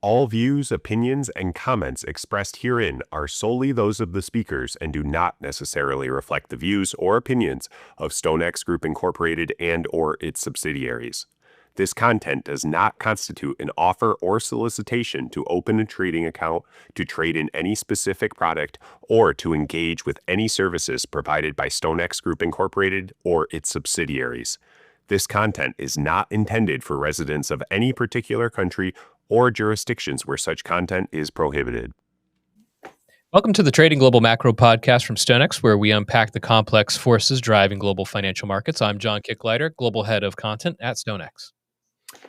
All views, opinions, and comments expressed herein are solely those of the speakers and do not necessarily reflect the views or opinions of StoneX Group Incorporated and/or its subsidiaries. This content does not constitute an offer or solicitation to open a trading account, to trade in any specific product, or to engage with any services provided by StoneX Group Incorporated or its subsidiaries. This content is not intended for residents of any particular country or jurisdictions where such content is prohibited. Welcome to the Trading Global Macro podcast from StoneX, where we unpack the complex forces driving global financial markets. I'm John Kicklighter, Global Head of Content at StoneX.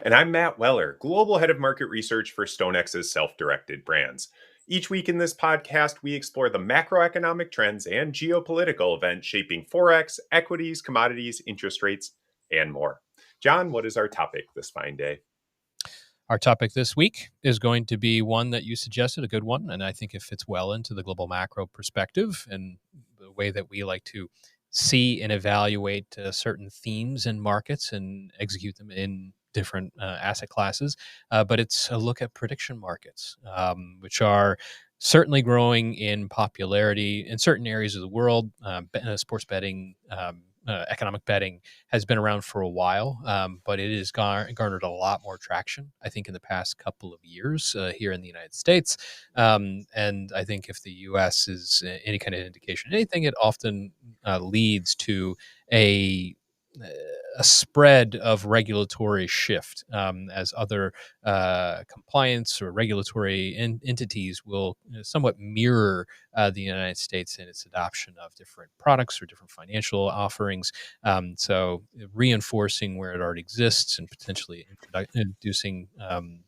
And I'm Matt Weller, Global Head of Market Research for StoneX's self-directed brands. Each week in this podcast, we explore the macroeconomic trends and geopolitical events shaping Forex, equities, commodities, interest rates, and more. John, what is our topic this fine day? Our topic this week is going to be one that you suggested, a good one, and I think it fits well into the global macro perspective and the way that we like to see and evaluate certain themes in markets and execute them in different asset classes. But it's a look at prediction markets, which are certainly growing in popularity in certain areas of the world. Sports betting, economic betting has been around for a while, but it has garnered a lot more traction, I think, in the past couple of years here in the United States. And I think if the U.S. is any kind of indication, anything, it often leads to a spread of regulatory shift as other compliance or regulatory entities will somewhat mirror the United States in its adoption of different products or different financial offerings. So reinforcing where it already exists and potentially introducing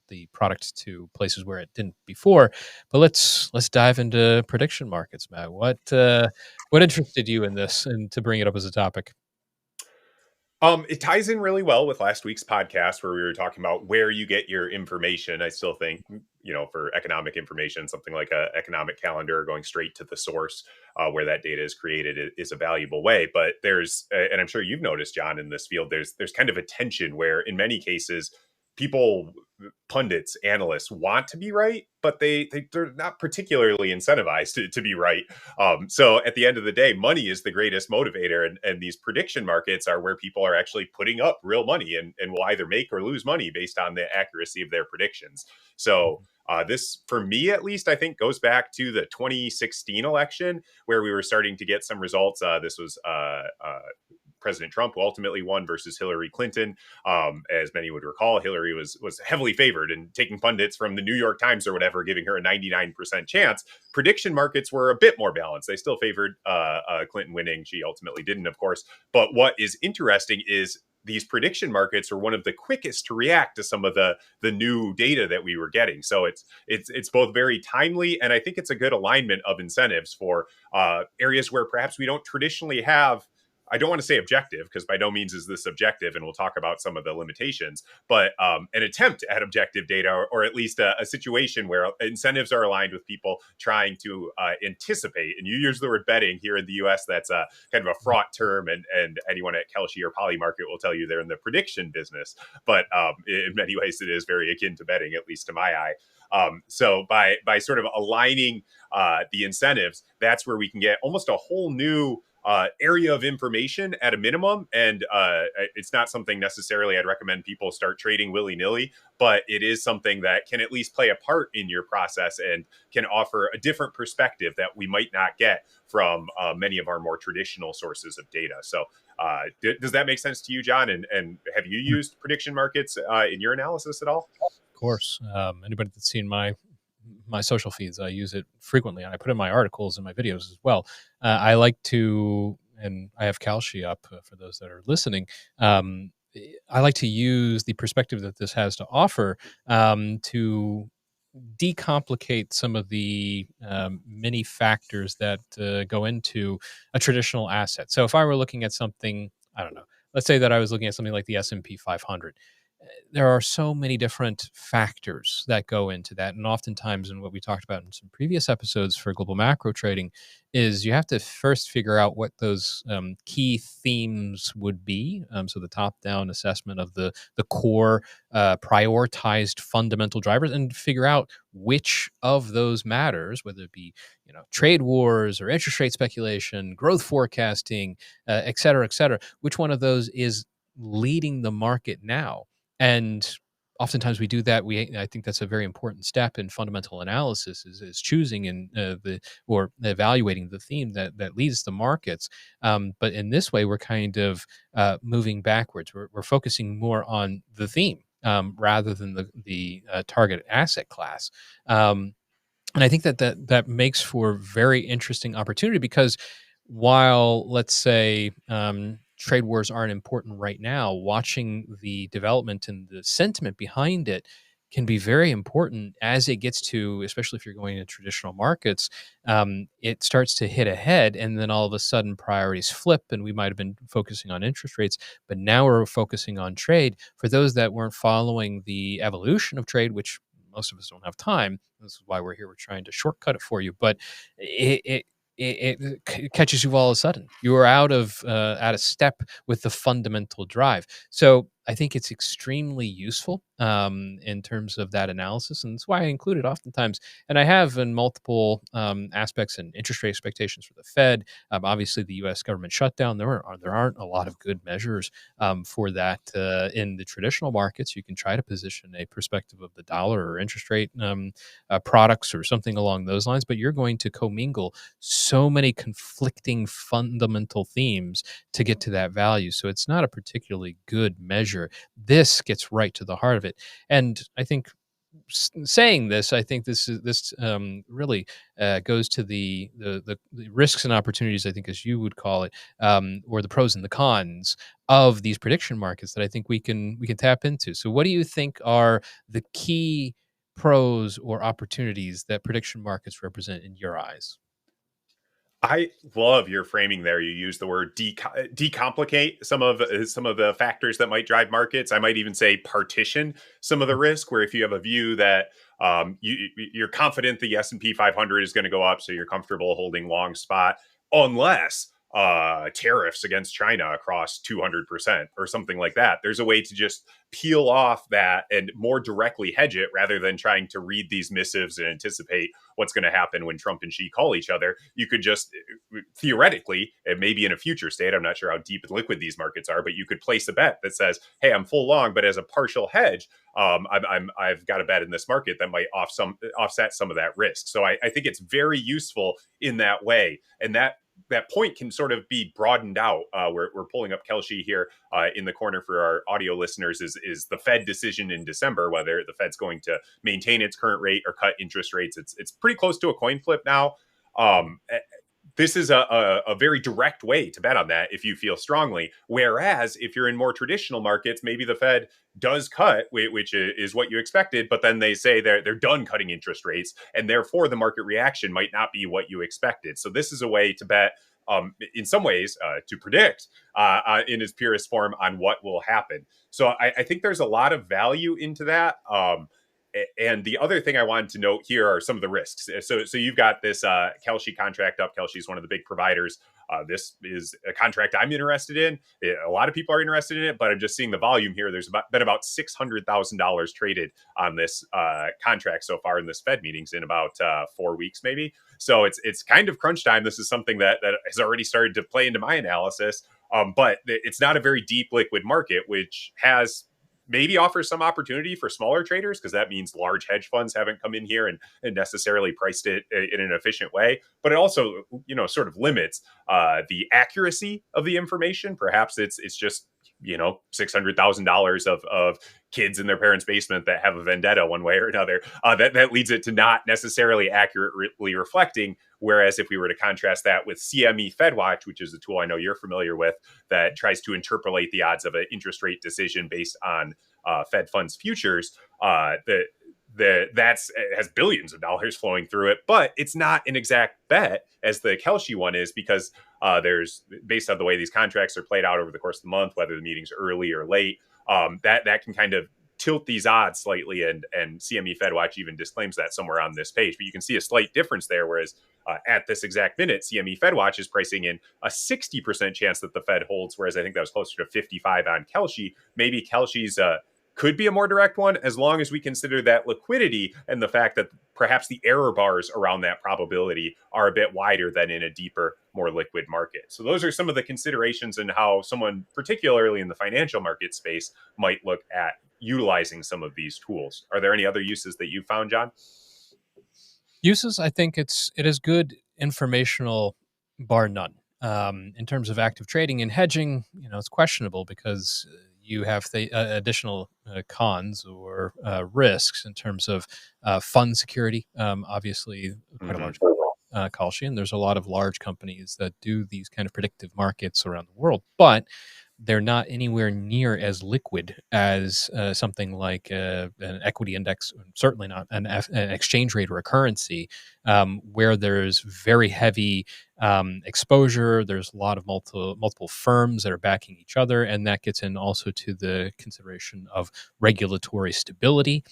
the product to places where it didn't before. But let's dive into prediction markets, Matt. What interested you in this, and to bring it up as a topic? It ties in really well with last week's podcast where we were talking about where you get your information. I still think, for economic information, something like an economic calendar going straight to the source where that data is created is a valuable way. But there's, and I'm sure you've noticed, John, in this field, there's kind of a tension where in many cases, people, pundits, analysts want to be right, but they're not particularly incentivized to be right. So at the end of the day, money is the greatest motivator, and these prediction markets are where people are actually putting up real money and will either make or lose money based on the accuracy of their predictions. So this, for me at least, I think goes back to the 2016 election where we were starting to get some results. This was President Trump, who ultimately won, versus Hillary Clinton. As many would recall, Hillary was heavily favored, and taking pundits from the New York Times or whatever, giving her a 99% chance. Prediction markets were a bit more balanced. They still favored Clinton winning. She ultimately didn't, of course. But what is interesting is these prediction markets are one of the quickest to react to some of the new data that we were getting. So it's both very timely, and I think it's a good alignment of incentives for areas where perhaps we don't traditionally have. I don't want to say objective, because by no means is this objective, and we'll talk about some of the limitations, but an attempt at objective data, or at least a situation where incentives are aligned with people trying to anticipate. And you use the word betting here in the US, that's a kind of a fraught term, and anyone at Kalshi or Polymarket will tell you they're in the prediction business. But in many ways, it is very akin to betting, at least to my eye. So by sort of aligning the incentives, that's where we can get almost a whole new area of information at a minimum. And it's not something necessarily I'd recommend people start trading willy-nilly, but it is something that can at least play a part in your process and can offer a different perspective that we might not get from many of our more traditional sources of data. So does that make sense to you, John? And have you used prediction markets in your analysis at all? Of course. Anybody that's seen my social feeds, I use it frequently, and I put in my articles and my videos as well. I like to, and I have Kalshi up for those that are listening. I like to use the perspective that this has to offer to decomplicate some of the many factors that go into a traditional asset. So if I were looking at something, I don't know, let's say that I was looking at something like the S&P 500. there are so many different factors that go into that. And oftentimes, and what we talked about in some previous episodes for global macro trading, is you have to first figure out what those key themes would be. So the top-down assessment of the core prioritized fundamental drivers, and figure out which of those matters, whether it be trade wars or interest rate speculation, growth forecasting, et cetera, which one of those is leading the market now. And oftentimes we do that. I think that's a very important step in fundamental analysis, is choosing and the or evaluating the theme that leads the markets. But in this way, we're kind of moving backwards. We're focusing more on the theme rather than the target asset class. And I think that makes for very interesting opportunity, because while, let's say, trade wars aren't important right now, watching the development and the sentiment behind it can be very important as it gets to, especially if you're going to traditional markets. It starts to hit ahead, and then all of a sudden priorities flip, and we might have been focusing on interest rates, but now we're focusing on trade. For those that weren't following the evolution of trade, which most of us don't have time. This is why we're here. We're trying to shortcut it for you, but it catches you all of a sudden. You are out of step with the fundamental drive. So I think it's extremely useful in terms of that analysis, and that's why I include it oftentimes. And I have in multiple aspects and interest rate expectations for the Fed. Obviously, the U.S. government shutdown. There aren't a lot of good measures for that in the traditional markets. You can try to position a perspective of the dollar or interest rate products or something along those lines, but you're going to commingle so many conflicting fundamental themes to get to that value. So it's not a particularly good measure. This gets right to the heart of it. And I think saying this, I think this really goes to the risks and opportunities, I think, as you would call it, or the pros and the cons of these prediction markets that I think we can tap into. So, what do you think are the key pros or opportunities that prediction markets represent in your eyes? I love your framing there. You use the word decomplicate some of the factors that might drive markets. I might even say partition some of the risk. Where if you have a view that you're confident the S&P 500 is going to go up, so you're comfortable holding long spot, unless tariffs against China across 200% or something like that. There's a way to just peel off that and more directly hedge it rather than trying to read these missives and anticipate what's going to happen when Trump and Xi call each other. You could just theoretically, and maybe in a future state, I'm not sure how deep and liquid these markets are, but you could place a bet that says, "Hey, I'm full long, but as a partial hedge, I've got a bet in this market that might offset some of that risk." So I think it's very useful in that way, and that point can sort of be broadened out. We're pulling up Kelshi here in the corner for our audio listeners. Is the Fed decision in December whether the Fed's going to maintain its current rate or cut interest rates? It's pretty close to a coin flip now. This is a very direct way to bet on that if you feel strongly. Whereas if you're in more traditional markets, maybe the Fed does cut, which is what you expected, but then they say they're done cutting interest rates, and therefore the market reaction might not be what you expected. So this is a way to bet, in some ways, to predict in its purest form on what will happen. So I think there's a lot of value into that. And the other thing I wanted to note here are some of the risks. So you've got this Kalshi contract up. Kalshi is one of the big providers. This is a contract I'm interested in. A lot of people are interested in it, but I'm just seeing the volume here. There's been about $600,000 traded on this contract so far in this Fed meetings in about 4 weeks, maybe. So it's kind of crunch time. This is something that has already started to play into my analysis. But it's not a very deep liquid market, which has maybe offers some opportunity for smaller traders, because that means large hedge funds haven't come in here and necessarily priced it in an efficient way. But it also, sort of limits the accuracy of the information. Perhaps it's just $600,000 of kids in their parents' basement that have a vendetta one way or another. That leads it to not necessarily accurately reflecting. Whereas if we were to contrast that with CME FedWatch, which is a tool I know you're familiar with, that tries to interpolate the odds of an interest rate decision based on Fed funds futures, that's has billions of dollars flowing through it, but it's not an exact bet as the Kelshi one is, because there's, based on the way these contracts are played out over the course of the month, whether the meeting's early or late, that can kind of tilt these odds slightly, and CME FedWatch even disclaims that somewhere on this page. But you can see a slight difference there, whereas at this exact minute, CME FedWatch is pricing in a 60% chance that the Fed holds, whereas I think that was closer to 55 on Kelshi. Maybe Kelshi's could be a more direct one, as long as we consider that liquidity and the fact that perhaps the error bars around that probability are a bit wider than in a deeper, more liquid market. So those are some of the considerations and how someone, particularly in the financial market space, might look at utilizing some of these tools. Are there any other uses that you found, John? Uses, I think it is good informational, bar none. In terms of active trading and hedging, it's questionable because you have the additional cons or risks in terms of fund security. Obviously, quite a Mm-hmm. large Kalshi, and there's a lot of large companies that do these kind of predictive markets around the world, but they're not anywhere near as liquid as something like an equity index, certainly not an exchange rate or a currency, where there's very heavy exposure. There's a lot of multiple firms that are backing each other, and that gets in also to the consideration of regulatory stability.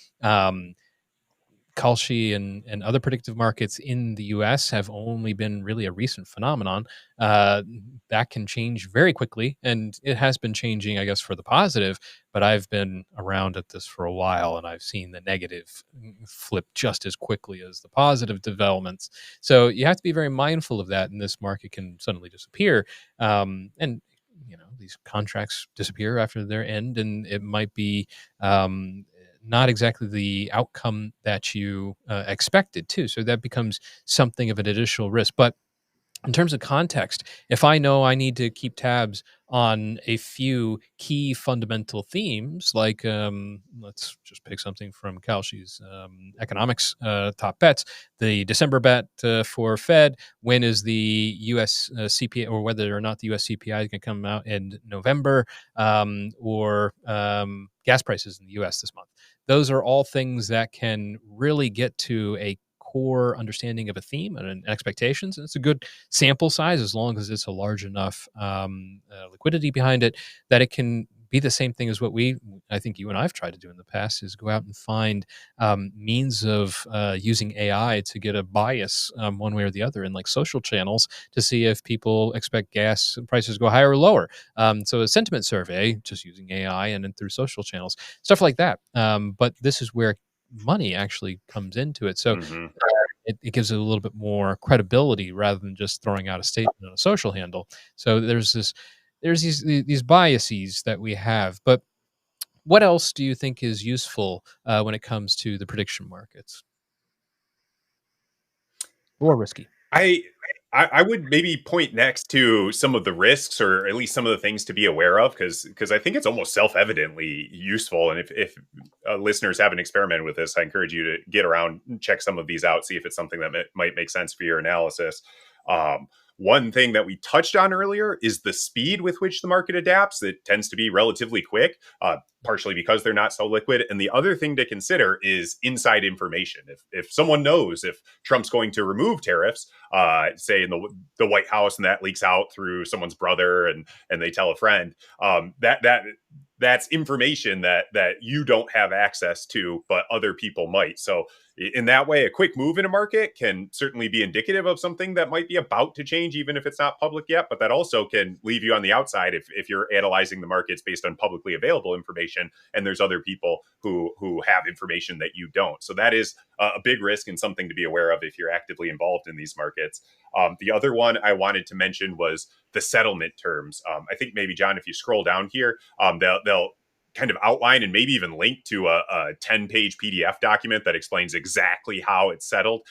Kalshi and other predictive markets in the US have only been really a recent phenomenon. Uh, that can change very quickly, and it has been changing, I guess, for the positive. But I've been around at this for a while, and I've seen the negative flip just as quickly as the positive developments. So you have to be very mindful of that, and this market can suddenly disappear. And these contracts disappear after their end, and it might be not exactly the outcome that you expected too. So that becomes something of an additional risk. But in terms of context, if I know I need to keep tabs on a few key fundamental themes, like let's just pick something from Kalshi's economics top bets, the December bet for Fed, when is the US CPI, or whether or not the US CPI is going to come out in November, or gas prices in the US this month. Those are all things that can really get to a core understanding of a theme and expectations. And it's a good sample size as long as it's a large enough liquidity behind it that it can be the same thing as what I think you and I've tried to do in the past, is go out and find means of using AI to get a bias one way or the other in like social channels to see if people expect gas prices to go higher or lower. So a sentiment survey just using AI and then through social channels, stuff like that. But this is where money actually comes into it. So Mm-hmm. it gives it a little bit more credibility rather than just throwing out a statement on a social handle. So there's these biases that we have. But what else do you think is useful when it comes to the prediction markets, or risky? I I would maybe point next to some of the risks, or at least some of the things to be aware of, because I think it's almost self evidently useful. And if listeners haven't experimented with this, I encourage you to get around and check some of these out, see if it's something that might make sense for your analysis. One thing that we touched on earlier is the speed with which the market adapts. It tends to be relatively quick, partially because they're not so liquid. And the other thing to consider is inside information. If someone knows if Trump's going to remove tariffs, say in the White House, and that leaks out through someone's brother, and they tell a friend, that's information that you don't have access to, but other people might. So in that way, a quick move in a market can certainly be indicative of something that might be about to change, even if it's not public yet. But that also can leave you on the outside if you're analyzing the markets based on publicly available information, and there's other people who have information that you don't. So that is a big risk and something to be aware of if you're actively involved in these markets. The other one I wanted to mention was the settlement terms. I think maybe, John, if you scroll down here, they'll kind of outline and maybe even link to a 10-page PDF document that explains exactly how it's settled.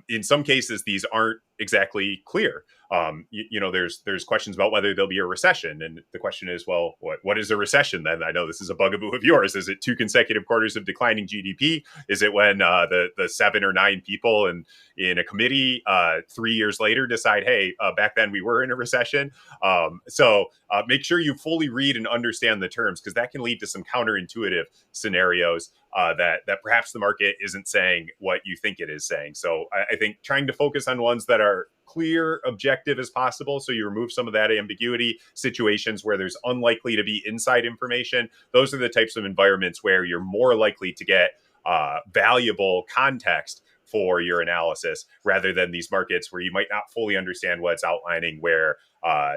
In some cases, these aren't exactly clear. There's questions about whether there'll be a recession, and the question is, well, what is a recession then? I know this is a bugaboo of yours. Is it 2 consecutive quarters of declining GDP? Is it when the 7 or 9 people in a committee 3 years later decide, hey, back then we were in a recession? So make sure you fully read and understand the terms, because that can lead to some counterintuitive scenarios that perhaps the market isn't saying what you think it is saying. So I think trying to focus on ones that are clear objective as possible. So you remove some of that ambiguity. Situations where there's unlikely to be inside information, those are the types of environments where you're more likely to get valuable context for your analysis, rather than these markets where you might not fully understand what it's outlining, where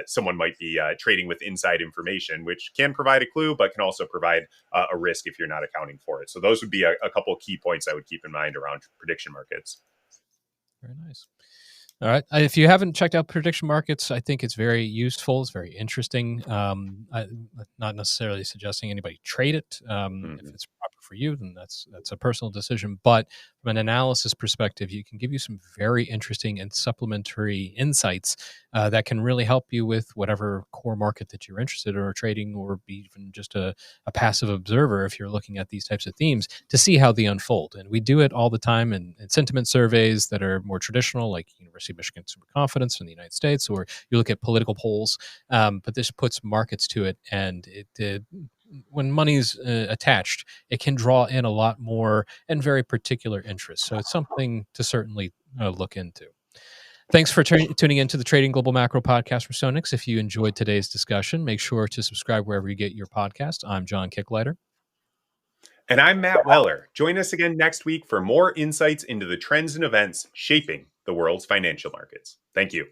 someone might be trading with inside information, which can provide a clue, but can also provide a risk if you're not accounting for it. So those would be a couple of key points I would keep in mind around prediction markets. Very nice. All right. If you haven't checked out prediction markets, I think it's very useful. It's very interesting. Not necessarily suggesting anybody trade it. If Mm-hmm. it's proper for you, then that's a personal decision. But from an analysis perspective, you can give you some very interesting and supplementary insights that can really help you with whatever core market that you're interested in or trading, or be even just a passive observer if you're looking at these types of themes to see how they unfold. And we do it all the time in sentiment surveys that are more traditional, like University of Michigan Consumer Confidence in the United States, or you look at political polls. But this puts markets to it, and when money's attached, it can draw in a lot more and very particular interests. So it's something to certainly look into. Thanks for tuning into the Trading Global Macro podcast from Sonix. If you enjoyed today's discussion, make sure to subscribe wherever you get your podcast. I'm John Kicklighter. And I'm Matt Weller. Join us again next week for more insights into the trends and events shaping the world's financial markets. Thank you.